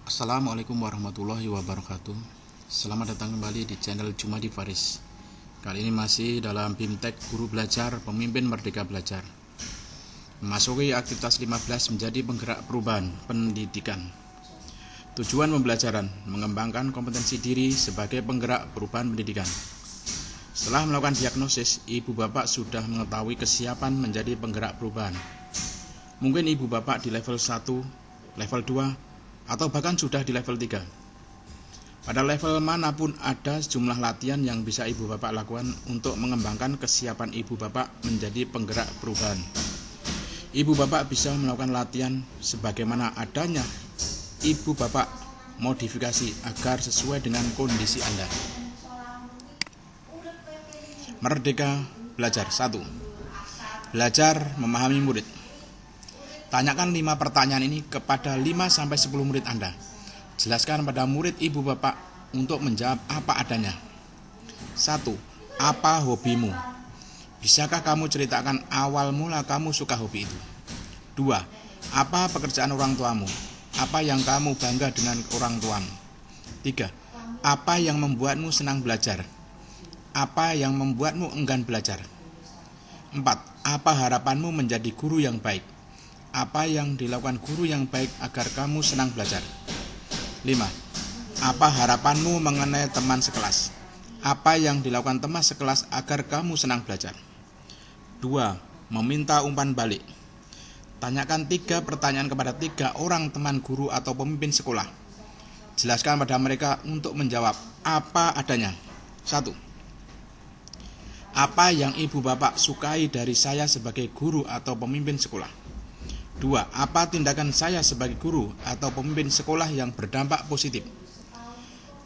Assalamualaikum warahmatullahi wabarakatuh. Selamat datang kembali di channel Jumadi Faris. Kali ini masih dalam BIMTEK Guru Belajar Pemimpin Merdeka Belajar. Memasuki aktivitas 15 menjadi penggerak perubahan pendidikan. Tujuan pembelajaran mengembangkan kompetensi diri sebagai penggerak perubahan pendidikan. Setelah melakukan diagnosis, ibu bapak sudah mengetahui kesiapan menjadi penggerak perubahan. Mungkin ibu bapak di level 1, level 2, atau bahkan sudah di level 3. Pada level manapun ada sejumlah latihan yang bisa ibu bapak lakukan untuk mengembangkan kesiapan ibu bapak menjadi penggerak perubahan. Ibu bapak bisa melakukan latihan sebagaimana adanya. Ibu bapak modifikasi agar sesuai dengan kondisi Anda. Merdeka Belajar 1. Belajar memahami murid. Tanyakan 5 pertanyaan ini kepada 5-10 murid Anda. Jelaskan pada murid ibu bapak untuk menjawab apa adanya. 1. Apa hobimu? Bisakah kamu ceritakan awal mula kamu suka hobi itu? 2. Apa pekerjaan orang tuamu? Apa yang kamu bangga dengan orang tuamu? 3. Apa yang membuatmu senang belajar? Apa yang membuatmu enggan belajar? 4. Apa harapanmu menjadi guru yang baik? Apa yang dilakukan guru yang baik agar kamu senang belajar? 5. Apa harapanmu mengenai teman sekelas? Apa yang dilakukan teman sekelas agar kamu senang belajar? 2. Meminta umpan balik. Tanyakan 3 pertanyaan kepada 3 orang teman guru atau pemimpin sekolah. Jelaskan pada mereka untuk menjawab apa adanya. 1. Apa yang ibu bapak sukai dari saya sebagai guru atau pemimpin sekolah? 2. Apa tindakan saya sebagai guru atau pemimpin sekolah yang berdampak positif?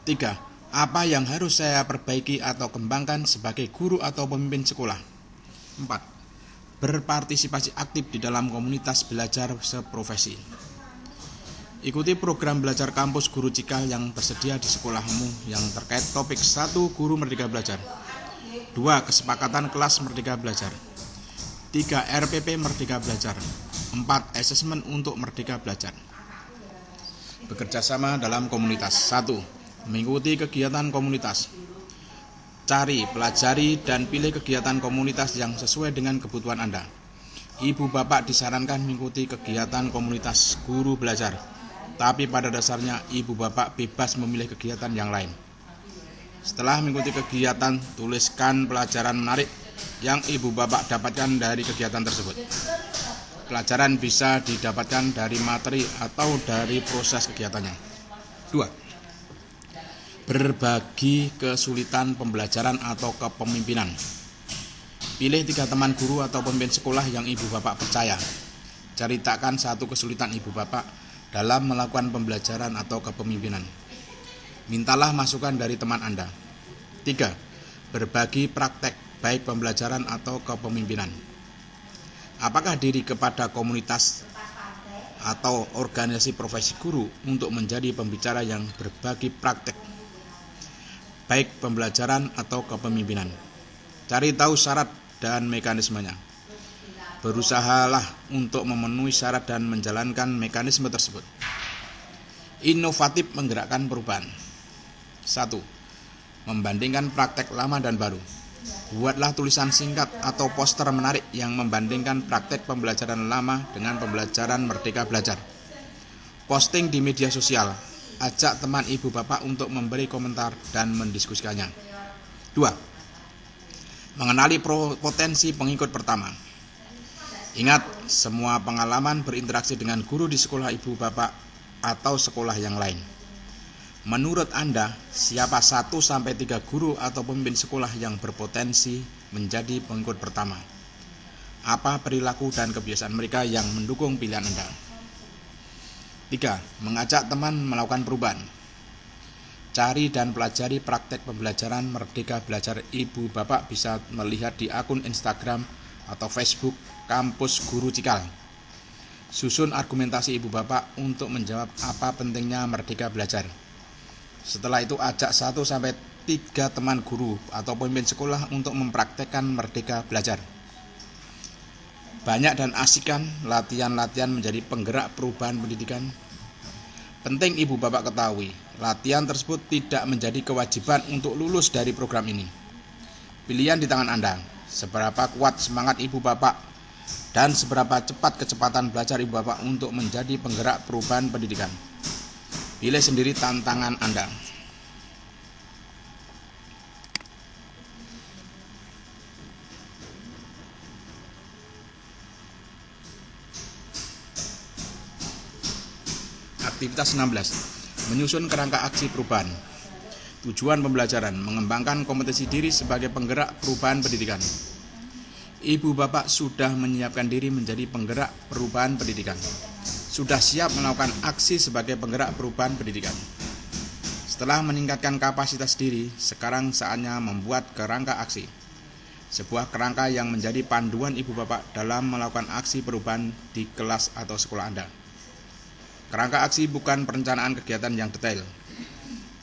3. Apa yang harus saya perbaiki atau kembangkan sebagai guru atau pemimpin sekolah? 4. Berpartisipasi aktif di dalam komunitas belajar seprofesi. Ikuti program belajar kampus Guru Cikal yang tersedia di sekolahmu yang terkait topik 1. Guru Merdeka Belajar. 2. Kesepakatan kelas Merdeka Belajar. 3. RPP Merdeka Belajar. 4. Asesmen untuk Merdeka Belajar. Bekerja sama dalam komunitas. 1. Mengikuti kegiatan komunitas. Cari, pelajari, dan pilih kegiatan komunitas yang sesuai dengan kebutuhan Anda. Ibu bapak disarankan mengikuti kegiatan komunitas guru belajar, tapi pada dasarnya ibu bapak bebas memilih kegiatan yang lain. Setelah mengikuti kegiatan, tuliskan pelajaran menarik yang ibu bapak dapatkan dari kegiatan tersebut. Pelajaran bisa didapatkan dari materi atau dari proses kegiatannya. 2. Berbagi kesulitan pembelajaran atau kepemimpinan. Pilih 3 teman guru atau pemimpin sekolah yang ibu bapak percaya. Ceritakan 1 kesulitan ibu bapak dalam melakukan pembelajaran atau kepemimpinan. Mintalah masukan dari teman Anda. 3. Berbagi praktek baik pembelajaran atau kepemimpinan. Apakah diri kepada komunitas atau organisasi profesi guru untuk menjadi pembicara yang berbagi praktek baik pembelajaran atau kepemimpinan. Cari tahu syarat dan mekanismenya. Berusahalah untuk memenuhi syarat dan menjalankan mekanisme tersebut. Inovatif menggerakkan perubahan. 1. Membandingkan praktek lama dan baru. Buatlah tulisan singkat atau poster menarik yang membandingkan praktek pembelajaran lama dengan pembelajaran Merdeka Belajar. Posting di media sosial. Ajak teman ibu bapak untuk memberi komentar dan mendiskusikannya. 2. Mengenali potensi pengikut pertama. Ingat, semua pengalaman berinteraksi dengan guru di sekolah ibu bapak atau sekolah yang lain. Menurut Anda, siapa 1-3 guru atau pemimpin sekolah yang berpotensi menjadi pengikut pertama? Apa perilaku dan kebiasaan mereka yang mendukung pilihan Anda? 3. Mengajak teman melakukan perubahan. Cari dan pelajari praktek pembelajaran Merdeka Belajar. Ibu bapak bisa melihat di akun Instagram atau Facebook Kampus Guru Cikal. Susun argumentasi ibu bapak untuk menjawab apa pentingnya Merdeka Belajar. Setelah itu ajak 1-3 teman guru atau pemimpin sekolah untuk mempraktekkan Merdeka Belajar. Banyak dan asikkan latihan-latihan menjadi penggerak perubahan pendidikan. Penting ibu bapak ketahui, latihan tersebut tidak menjadi kewajiban untuk lulus dari program ini. Pilihan di tangan Anda, seberapa kuat semangat ibu bapak dan seberapa cepat kecepatan belajar ibu bapak untuk menjadi penggerak perubahan pendidikan. Pilih sendiri tantangan Anda. Aktivitas 16. Menyusun kerangka aksi perubahan. Tujuan pembelajaran, mengembangkan kompetensi diri sebagai penggerak perubahan pendidikan. Ibu bapak sudah menyiapkan diri menjadi penggerak perubahan pendidikan. Sudah siap melakukan aksi sebagai penggerak perubahan pendidikan. Setelah meningkatkan kapasitas diri, sekarang saatnya membuat kerangka aksi. Sebuah kerangka yang menjadi panduan ibu bapak dalam melakukan aksi perubahan di kelas atau sekolah Anda. Kerangka aksi bukan perencanaan kegiatan yang detail,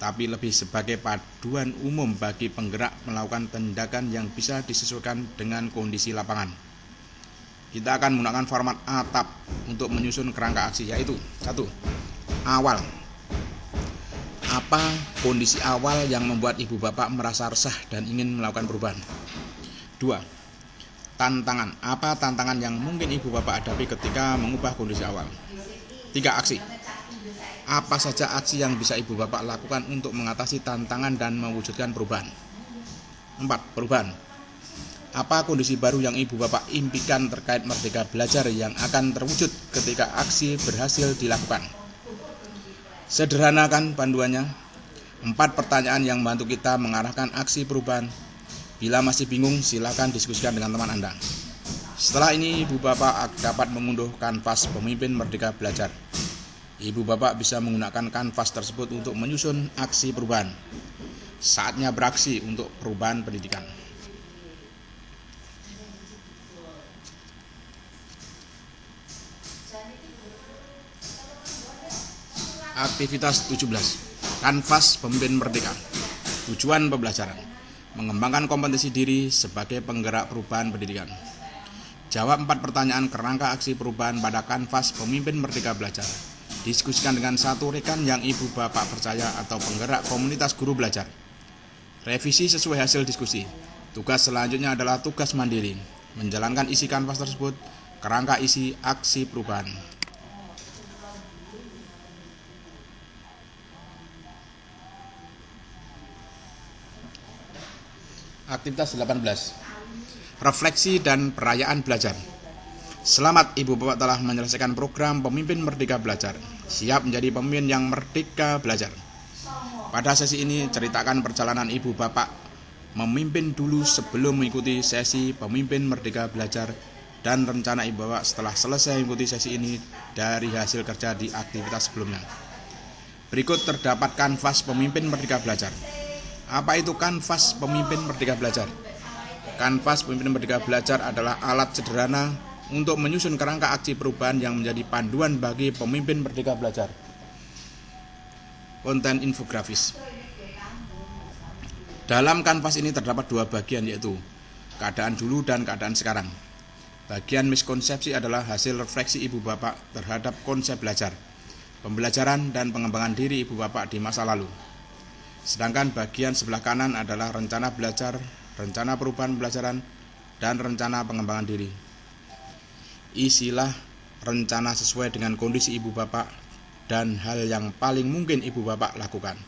tapi lebih sebagai panduan umum bagi penggerak melakukan tindakan yang bisa disesuaikan dengan kondisi lapangan. Kita akan menggunakan format ATAP untuk menyusun kerangka aksi, yaitu 1. Awal. Apa kondisi awal yang membuat ibu bapak merasa resah dan ingin melakukan perubahan? 2. Tantangan. Apa tantangan yang mungkin ibu bapak hadapi ketika mengubah kondisi awal? 3. Aksi. Apa saja aksi yang bisa ibu bapak lakukan untuk mengatasi tantangan dan mewujudkan perubahan? 4. Perubahan. Apa kondisi baru yang ibu bapak impikan terkait merdeka belajar yang akan terwujud ketika aksi berhasil dilakukan? Sederhanakan panduannya. 4 pertanyaan yang membantu kita mengarahkan aksi perubahan. Bila masih bingung, silakan diskusikan dengan teman Anda. Setelah ini, ibu bapak dapat mengunduh kanvas pemimpin merdeka belajar. Ibu bapak bisa menggunakan kanvas tersebut untuk menyusun aksi perubahan. Saatnya beraksi untuk perubahan pendidikan. Aktivitas 17. Kanvas pemimpin merdeka. Tujuan pembelajaran, mengembangkan kompetensi diri sebagai penggerak perubahan pendidikan. Jawab 4 pertanyaan kerangka aksi perubahan pada kanvas pemimpin merdeka belajar. Diskusikan dengan satu rekan yang ibu bapak percaya atau penggerak komunitas guru belajar. Revisi sesuai hasil diskusi. Tugas selanjutnya adalah tugas mandiri, menjalankan isi kanvas tersebut, kerangka isi aksi perubahan. Aktivitas 18. Refleksi dan perayaan belajar. Selamat ibu bapak telah menyelesaikan program pemimpin merdeka belajar. Siap menjadi pemimpin yang merdeka belajar. Pada sesi ini ceritakan perjalanan ibu bapak memimpin dulu sebelum mengikuti sesi pemimpin merdeka belajar dan rencana ibu bapak setelah selesai mengikuti sesi ini dari hasil kerja di aktivitas sebelumnya. Berikut terdapat kanvas pemimpin merdeka belajar. Apa itu kanvas pemimpin merdeka belajar? Kanvas pemimpin merdeka belajar adalah alat sederhana untuk menyusun kerangka aksi perubahan yang menjadi panduan bagi pemimpin merdeka belajar. Konten infografis. Dalam kanvas ini terdapat 2 bagian, yaitu keadaan dulu dan keadaan sekarang. Bagian miskonsepsi adalah hasil refleksi ibu bapak terhadap konsep belajar, pembelajaran dan pengembangan diri ibu bapak di masa lalu. Sedangkan bagian sebelah kanan adalah rencana belajar, rencana perubahan pembelajaran, dan rencana pengembangan diri. Isilah rencana sesuai dengan kondisi ibu bapak dan hal yang paling mungkin ibu bapak lakukan.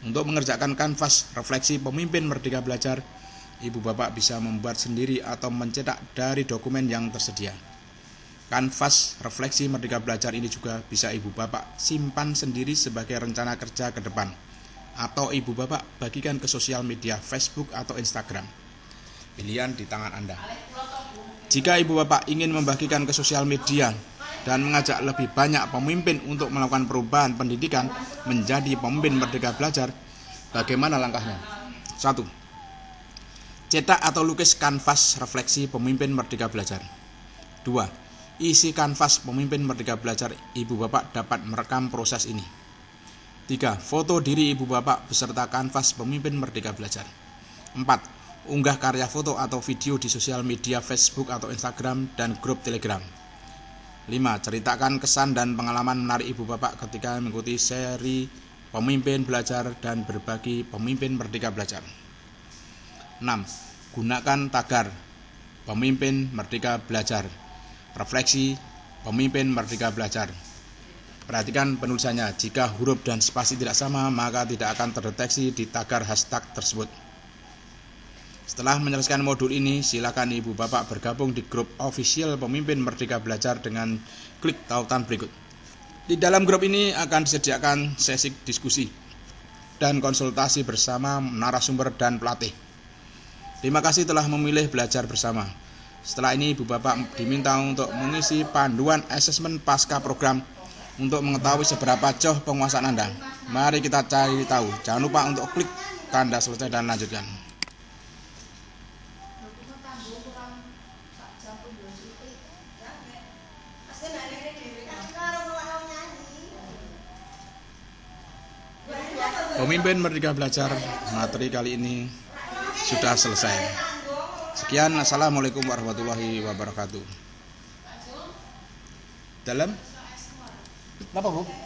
Untuk mengerjakan kanvas refleksi pemimpin merdeka belajar, ibu bapak bisa membuat sendiri atau mencetak dari dokumen yang tersedia. Kanvas refleksi merdeka belajar ini juga bisa ibu bapak simpan sendiri sebagai rencana kerja ke depan, atau ibu bapak bagikan ke sosial media Facebook atau Instagram. Pilihan di tangan Anda. Jika ibu bapak ingin membagikan ke sosial media dan mengajak lebih banyak pemimpin untuk melakukan perubahan pendidikan menjadi pemimpin merdeka belajar, bagaimana langkahnya? 1. Cetak atau lukis kanvas refleksi pemimpin merdeka belajar. 2. Isi kanvas pemimpin merdeka belajar, ibu bapak dapat merekam proses ini. 3. Foto diri ibu bapak beserta kanvas pemimpin merdeka belajar. 4. Unggah karya foto atau video di sosial media Facebook atau Instagram dan grup Telegram. 5. Ceritakan kesan dan pengalaman menarik ibu bapak ketika mengikuti seri Pemimpin Belajar dan Berbagi Pemimpin Merdeka Belajar. 6. Gunakan tagar Pemimpin Merdeka Belajar. Refleksi Pemimpin Merdeka Belajar. Perhatikan penulisannya. Jika huruf dan spasi tidak sama, maka tidak akan terdeteksi di tagar hashtag tersebut. Setelah menyelesaikan modul ini, silakan ibu bapak bergabung di grup official Pemimpin Merdeka Belajar dengan klik tautan berikut. Di dalam grup ini akan disediakan sesi diskusi dan konsultasi bersama narasumber dan pelatih. Terima kasih telah memilih belajar bersama. Setelah ini ibu bapak diminta untuk mengisi panduan asesmen pasca program untuk mengetahui seberapa jauh penguasaan Anda. Mari kita cari tahu. Jangan lupa untuk klik tanda selesai dan lanjutkan. Pemimpin Merdeka Belajar, materi kali ini sudah selesai. Sekian, assalamualaikum warahmatullahi wabarakatuh. Dalam apa, Bu?